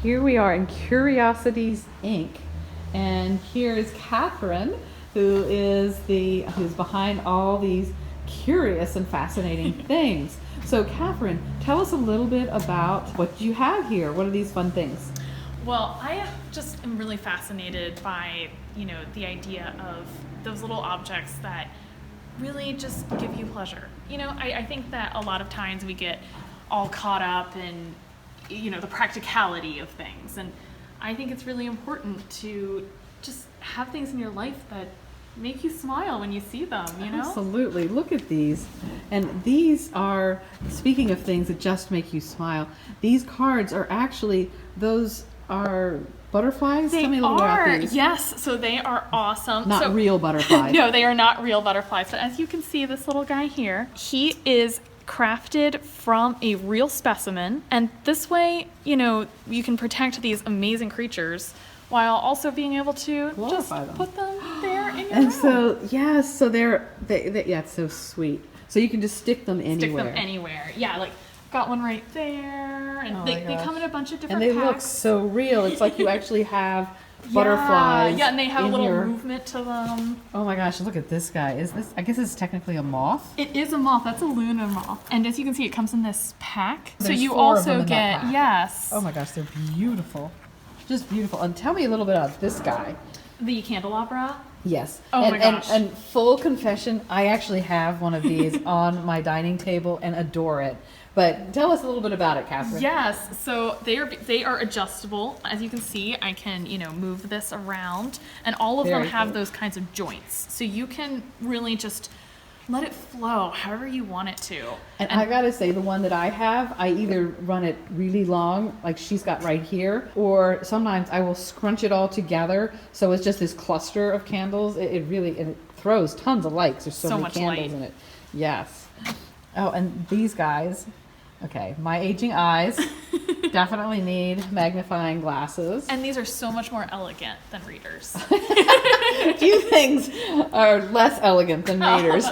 here we are in Curiosities Inc. And here is Katherine, who's behind all these curious and fascinating things. So Katherine, tell us a little bit about what you have here. What are these fun things? Well, I just am really fascinated by, the idea of those little objects that really just give you pleasure. I think that a lot of times we get all caught up in, the practicality of things. And I think it's really important to just have things in your life that make you smile when you see them, Absolutely. Look at these. And these are, speaking of things that just make you smile, these cards are actually, those are butterflies? They Tell me a little are, about these. yes. So they are awesome. Not real butterflies. No, they are not real butterflies. But as you can see, this little guy here, he is crafted from a real specimen. And this way, you can protect these amazing creatures while also being able to just put them there in your room. And so, yes, so yeah, it's so sweet. So you can just stick them anywhere. Stick them anywhere. Yeah, like got one right there. And they come in a bunch of different packs. And they packs. look so real. It's like you actually have butterflies. Yeah, and they have a little movement to them. Oh my gosh, look at this guy. I guess it's technically a moth? It is a moth. That's a Luna moth. And as you can see, it comes in this pack. There's so you 4 also of them in get, that pack. yes. Oh my gosh, they're beautiful. Just beautiful. And tell me a little bit about this guy. The candelabra. Yes. Oh my gosh. And full confession, I actually have one of these on my dining table and adore it. But tell us a little bit about it, Katherine. Yes, so they are adjustable. As you can see, I can, move this around, and all of them have those kinds of joints. So you can really just let it flow however you want it to. And I gotta say, the one that I have, I either run it really long, like she's got right here, or sometimes I will scrunch it all together, so it's just this cluster of candles. It throws tons of lights. There's so many much candles light. in it. Yes. Oh, and these guys. Okay, my aging eyes definitely need magnifying glasses. And these are so much more elegant than readers. Few things are less elegant than readers.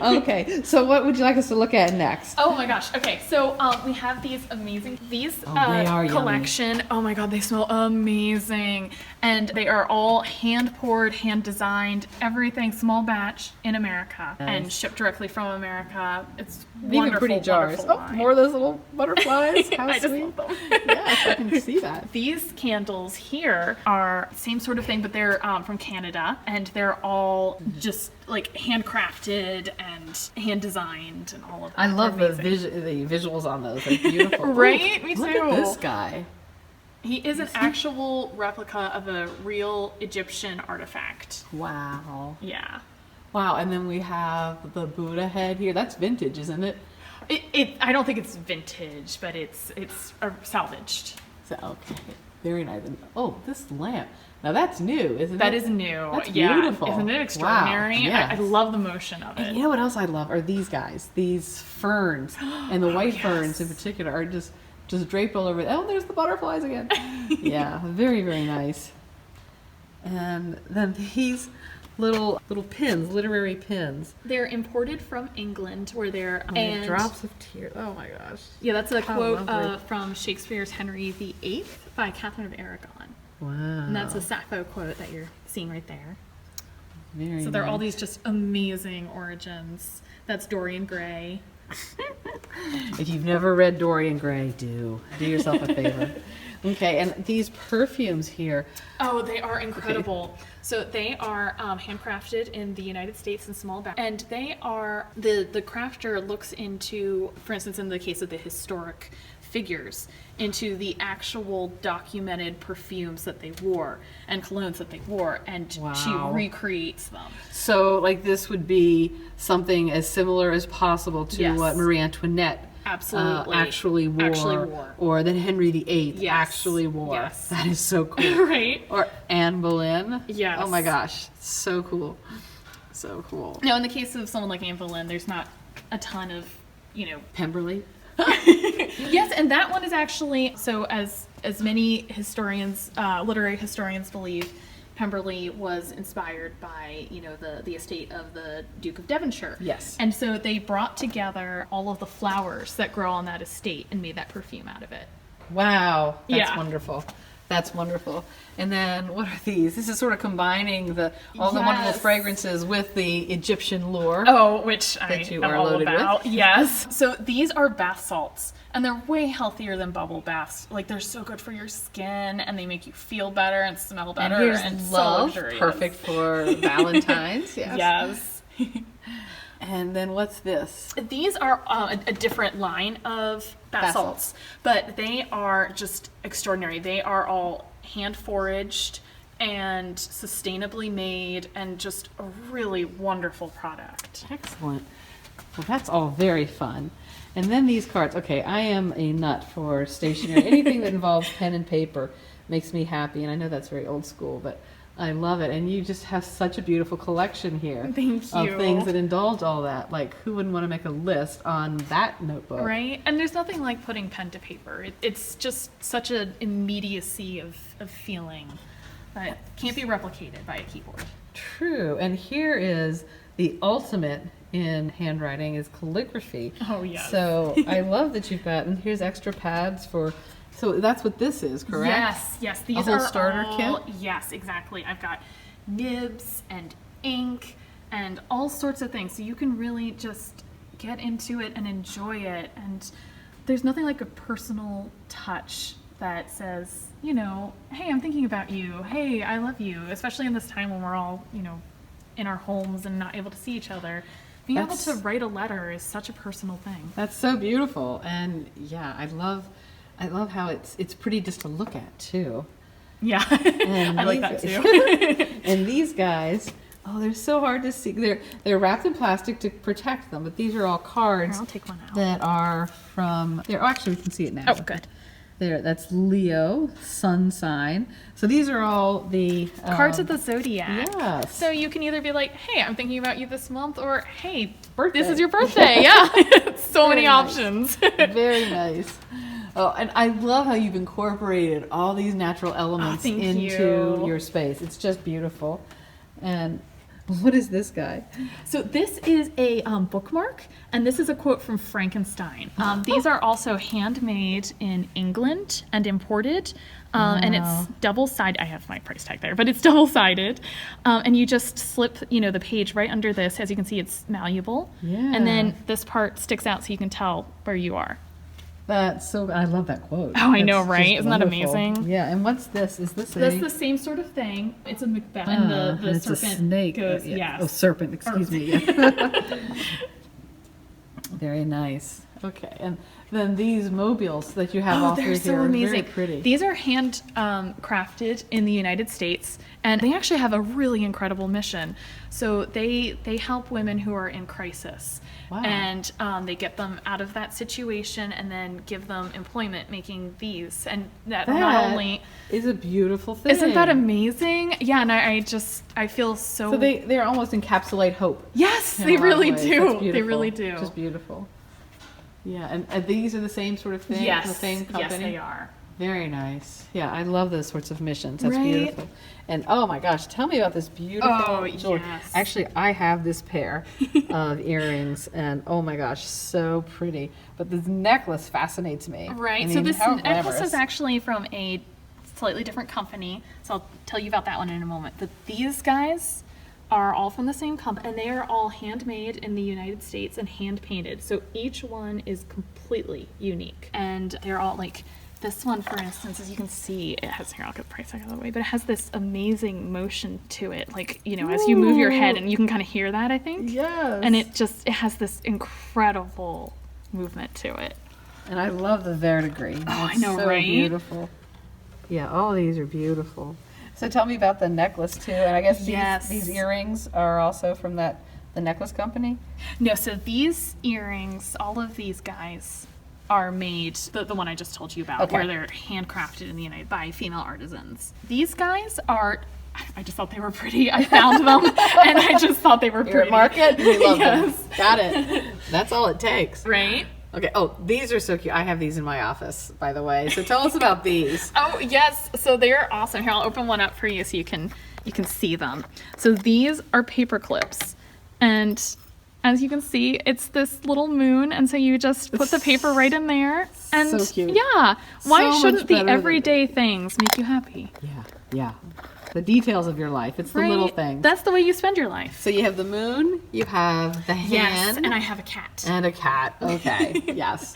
Okay, so what would you like us to look at next? Oh my gosh. Okay, so we have these collection. Yummy. Oh my god, they smell amazing. And they are all hand poured, hand designed, everything small batch in America and shipped directly from America. It's even pretty jars. Oh, more of those little butterflies. How I sweet. just love them. Yes, I can see that. These candles here are same sort of thing, but they're from Canada, and they're all just like handcrafted and hand designed and all of that. I love the visuals on those. They're beautiful. Right? Me too. Look at this guy. He is an actual replica of a real Egyptian artifact. Wow. Yeah. Wow, and then we have the Buddha head here. That's vintage, isn't it? I don't think it's vintage, but it's salvaged. So, okay. Very nice. Oh, this lamp. Now that's new, isn't it? That is new. That's yeah. beautiful. Isn't it extraordinary? Wow. Yes. I love the motion of it. And you know what else I love are these guys. These ferns. And the white ferns in particular are just draped all over. Oh, there's the butterflies again. Yeah, very, very nice. And then these little pins, literary pins. They're imported from England, where they're and drops of tears. Oh my gosh. Yeah, that's a quote from Shakespeare's Henry VIII by Catherine of Aragon. Wow. And that's a Sappho quote that you're seeing right there. Very so they're nice. all these just amazing origins. That's Dorian Gray. If you've never read Dorian Gray, do yourself a favor. Okay, and these perfumes here. Oh, they are incredible. Okay. So they are handcrafted in the United States in small batches. And they are, the crafter looks into, for instance, in the case of the historic figures, into the actual documented perfumes that they wore and colognes that they wore, and she recreates them. So like this would be something as similar as possible to what Marie Antoinette actually wore, or that Henry VIII actually wore. Yes. That is so cool. Right? Or Anne Boleyn. Yes. Oh my gosh, so cool. So cool. Now, in the case of someone like Anne Boleyn, there's not a ton of, Pemberley. Yes, and that one is actually, so as many historians, literary historians believe, Pemberley was inspired by, the estate of the Duke of Devonshire. Yes. And so they brought together all of the flowers that grow on that estate and made that perfume out of it. Wow, that's Yeah. wonderful. That's wonderful. And then what are these? This is sort of combining all the wonderful Yes. fragrances with the Egyptian lore. Oh, which I you am are all loaded with. about. Yes. So these are bath salts, and they're way healthier than bubble baths. Like, they're so good for your skin, and they make you feel better and smell And better. here's and love, so luxurious. perfect for Valentine's. Yes. Yes. And then what's this? These are a different line of bath salts, but they are just extraordinary. They are all hand foraged and sustainably made, and just a really wonderful product. Excellent. Well, that's all very fun. And then these cards. Okay, I am a nut for stationery. Anything that involves pen and paper makes me happy. And I know that's very old school, but I love it. And you just have such a beautiful collection here. Thank you. Of things that indulge all that. Like, who wouldn't want to make a list on that notebook? Right? And there's nothing like putting pen to paper. It's just such an immediacy of feeling that can't be replicated by a keyboard. True. And here is the ultimate in handwriting is calligraphy. Oh, yes. So I love that you've got, and here's extra pads for, so that's what this is, correct? Yes, yes. These whole are starter all, kit? Yes, exactly. I've got nibs and ink and all sorts of things. So you can really just get into it and enjoy it. And there's nothing like a personal touch that says, you know, hey, I'm thinking about you. Hey, I love you. Especially in this time when we're all, you know, in our homes and not able to see each other. Being able to write a letter is such a personal thing. That's so beautiful. And yeah, I love how it's pretty just to look at too. Yeah, And I like that these- too. And these guys, oh, they're so hard to see. They're wrapped in plastic to protect them, but these are all cards I'll take one out. that are from. Oh, actually, we can see it now. Oh, good. That's Leo, sun sign. So these are all the Cards of the zodiac. Yes. So you can either be like, hey, I'm thinking about you this month, or hey, Birthday. this is your birthday. Yeah. So many nice. options. Very nice. Oh, and I love how you've incorporated all these natural elements thank into you. your space. It's just beautiful. And what is this guy? So this is a bookmark, and this is a quote from Frankenstein. These are also handmade in England and imported, and it's double-sided. I have my price tag there, but it's double-sided. And you just slip, the page right under this. As you can see, it's malleable. Yeah. And then this part sticks out so you can tell where you are. That's so. I love that quote. Oh, I know, That's right? just Isn't that wonderful. amazing? Yeah. And what's this? Is this That's the same sort of thing. It's a Macbeth, and the and it's serpent a snake. goes, Yeah. yes. Oh, serpent. Excuse me. Yeah. Very nice. Okay. And then these mobiles that you have all they're through so here are amazing. very pretty. These are hand crafted in the United States, and they actually have a really incredible mission. So they help women who are in crisis, Wow. and they get them out of that situation, and then give them employment making these. And that not only is a beautiful thing. isn't that amazing? Yeah, and I feel so. So they almost encapsulate hope. Yes, in they a lot of really ways. do. That's They beautiful. really do. Just beautiful. Yeah, and these are the same sort of thing. Yes, The same company. yes, they are. Very nice. Yeah, I love those sorts of missions. That's Right? beautiful. And oh my gosh, tell me about this beautiful Oh, jewelry. yes. Actually, I have this pair of earrings, and oh my gosh, so pretty. But this necklace fascinates me. Right. I So mean, this how necklace glamorous. is actually from a slightly different company. So I'll tell you about that one in a moment. But these guys are all from the same company, and they are all handmade in the United States and hand painted. So each one is completely unique, and they're all like this one, for instance, as you can see, it has, here, I'll get the price tag out of the way, but it has this amazing motion to it, like, as you move your head, and you can kind of hear that, I think. Yes. And it has this incredible movement to it. And I love the verdigris. Oh, I It's know, so right? Beautiful. Yeah, all these are beautiful. So tell me about the necklace too. And I guess Yes. these earrings are also from the necklace company. No, so these earrings, all of these guys are made, the one I just told you about, Okay. where they're handcrafted in the United by female artisans. These guys are, I just thought they were pretty. I found them and I just thought they were You're pretty. at market. We love Yes. them. Got it. That's all it takes. Right? Okay. Oh, these are so cute. I have these in my office, by the way. So tell us about these. Oh, yes. So they're awesome. Here, I'll open one up for you so you can see them. So these are paper clips, and as you can see, it's this little moon, and so you just put the paper right in there. And so cute. yeah, why So shouldn't much the better than- everyday things make you happy? Yeah. The details of your life. It's the little things. That's the way you spend your life. So you have the moon, you have the hand. Yes, and I have a cat. And a cat. Okay. Yes.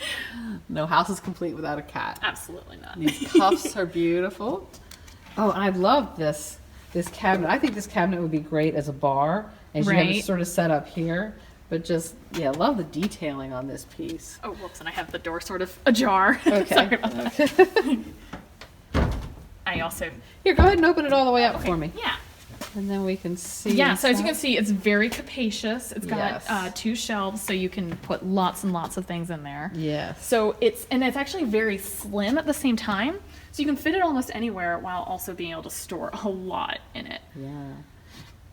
No house is complete without a cat. Absolutely not. These cuffs are beautiful. Oh, and I love this cabinet. I think this cabinet would be great as a bar. And you have it sort of set up here. But just, love the detailing on this piece. Oh, whoops, and I have the door sort of ajar. Okay. Sorry about that. I also... Here, go ahead and open it all the way up for me. Yeah. And then we can see. Yeah, so as you can see, it's very capacious. It's got Yes. 2 shelves, so you can put lots and lots of things in there. Yes. So it's actually very slim at the same time. So you can fit it almost anywhere while also being able to store a lot in it.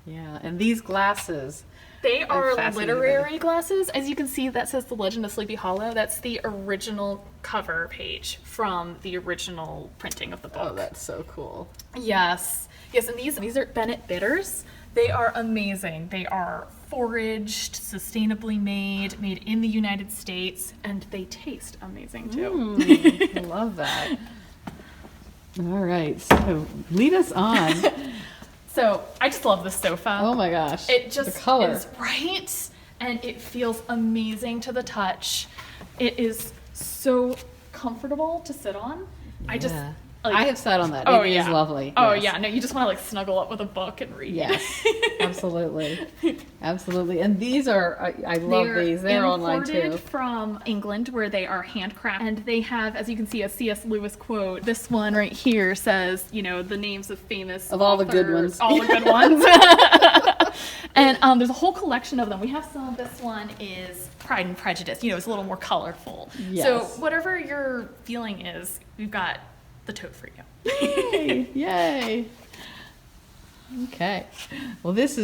Yeah. And these glasses. They are fascinated by literary glasses. As you can see, that says The Legend of Sleepy Hollow. That's the original cover page from the original printing of the book. Oh, that's so cool. Yes, and these are Bennett bitters. They are amazing. They are foraged, sustainably made in the United States, and they taste amazing too. I love that. All right, so lead us on. So I just love this sofa. Oh my gosh. It just the color. is right, and it feels amazing to the touch. It is so comfortable to sit on. I have sat on that. Oh, It is lovely. Oh Yes. yeah, no, you just want to like snuggle up with a book and read. Yes, absolutely. And these are, I love these. They're online too. Imported from England, where they are handcrafted, and they have, as you can see, a C.S. Lewis quote. This one right here says, the names of famous Of all the good authors, ones. all the good ones. And there's a whole collection of them. We have some. This one is Pride and Prejudice. It's a little more colorful. Yes. So whatever your feeling is, we've got the tote for you. Yay. Okay. Well, these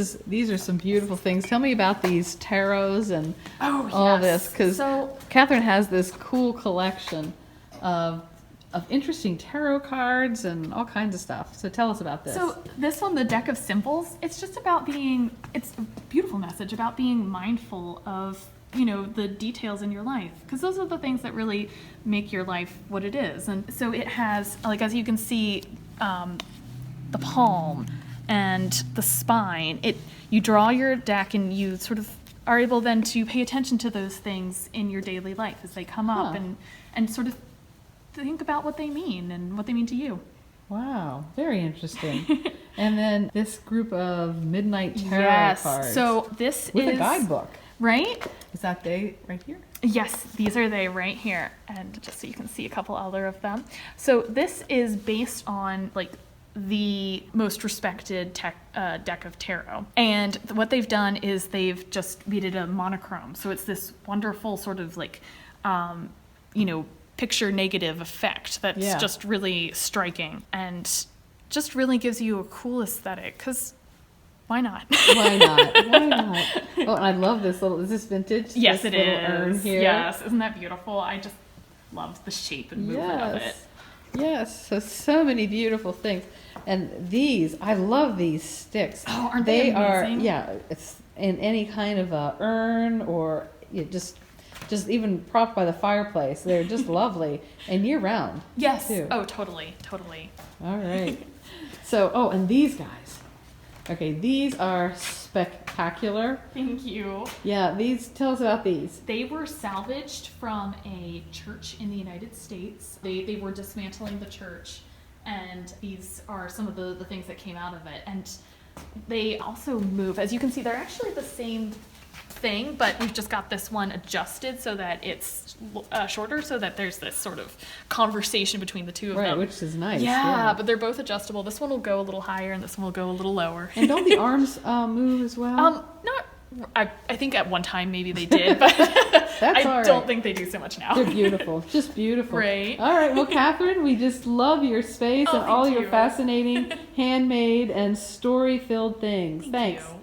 are some beautiful things. Tell me about these tarots and all this, because Katherine has this cool collection of interesting tarot cards and all kinds of stuff. So tell us about this. So this one, the deck of symbols, it's just about it's a beautiful message about being mindful of the details in your life, because those are the things that really make your life what it is. And so it has, like, as you can see, the palm and the spine. You draw your deck, and you sort of are able then to pay attention to those things in your daily life as they come up, and sort of think about what they mean and what they mean to you. Wow, very interesting. And then this group of midnight tarot cards. So this with is a guidebook. Right? Is that they right here? Yes, these are they right here. And just so you can see a couple other of them. So this is based on like the most respected deck of tarot. And what they've done is they've just made it a monochrome. So it's this wonderful sort of like, picture negative effect that's just really striking and just really gives you a cool aesthetic, because why not? Why not? Oh, and I love this little, is this vintage? Yes, this it little is. urn here? Yes, isn't that beautiful? I just love the shape and movement of it. Yes, so many beautiful things. And these, I love these sticks. Oh, aren't they amazing? It's in any kind of a urn or just even propped by the fireplace. They're just lovely and year round. Yes. Too. Oh, totally. All right. So, and these guys. Okay, these are spectacular. Thank you. Yeah, tell us about these. They were salvaged from a church in the United States. They were dismantling the church, and these are some of the things that came out of it. And they also move. As you can see, they're actually the same thing, but we've just got this one adjusted so that it's shorter, so that there's this sort of conversation between the two of them. Right, which is nice. Yeah, but they're both adjustable. This one will go a little higher, and this one will go a little lower. And don't the arms move as well? I think at one time maybe they did, but I don't think they do so much now. They're beautiful, just beautiful. Right. All right, well, Katherine, we just love your space and all your fascinating handmade and story-filled things. Thanks. Thank you.